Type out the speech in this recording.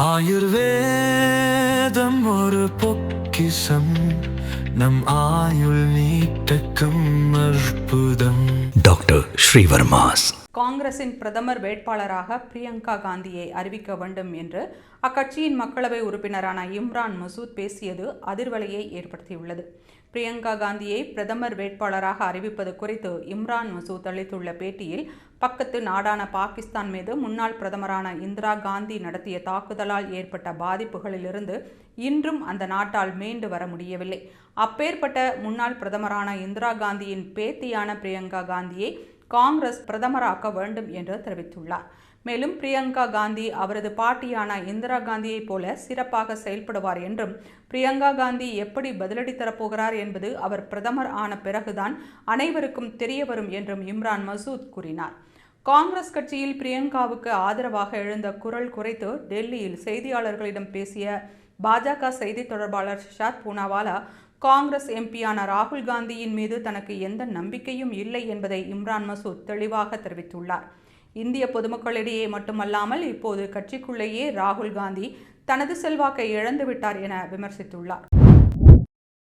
ஆயுர்வேதம் ஒரு பொக்கிஷம், நம் ஆயுள் நீட்டக்கும் அற்புதம். டாக்டர் ஸ்ரீவர்மாஸ். காங்கிரசின் பிரதமர் வேட்பாளராக பிரியங்கா காந்தியை அறிவிக்க வேண்டும் என்று அக்கட்சியின் மக்களவை உறுப்பினரான இம்ரான் மசூத் பேசியது அதிர்வலையை ஏற்படுத்தியுள்ளது. பிரியங்கா காந்தியை பிரதமர் வேட்பாளராக அறிவிப்பது குறித்து இம்ரான் மசூத் அளித்துள்ள பேட்டியில், பக்கத்து நாடான பாகிஸ்தான் மீது முன்னாள் பிரதமரான இந்திரா காந்தி நடத்திய தாக்குதலால் ஏற்பட்ட பாதிப்புகளிலிருந்து இன்றும் அந்த நாட்டால் மீண்டு வர முடியவில்லை. அப்பேற்பட்ட முன்னாள் பிரதமரான இந்திரா காந்தியின் பேத்தியான பிரியங்கா காந்தியை காங்கிரஸ் பிரதமராக்க வேண்டும் என்று தெரிவித்துள்ளார். மேலும் பிரியங்கா காந்தி அவரது பாட்டியான இந்திரா காந்தியைப் போல சிறப்பாக செயல்படுவார் என்றும், பிரியங்கா காந்தி எப்படி பதிலடி தரப்போகிறார் என்பது அவர் பிரதமர் ஆன பிறகுதான் அனைவருக்கும் தெரிய வரும் என்றும் இம்ரான் மசூத் கூறினார். காங்கிரஸ் கட்சியில் பிரியங்காவுக்கு ஆதரவாக எழுந்த குரல் குறித்து டெல்லியில் செய்தியாளர்களிடம் பேசிய பாஜக செய்தி தொடர்பாளர் ஷஷாத் பூனாவாலா, காங்கிரஸ் எம்பியான ராகுல் காந்தியின் மீது தனக்கு எந்த நம்பிக்கையும் இல்லை என்பதை இம்ரான் மசூத் தெளிவாக தெரிவித்துள்ளார். இந்திய பொதுமக்களிடையே மட்டுமல்லாமல் இப்போது கட்சிக்குள்ளேயே ராகுல் காந்தி தனது செல்வாக்கை இழந்துவிட்டார் என விமர்சித்துள்ளார்.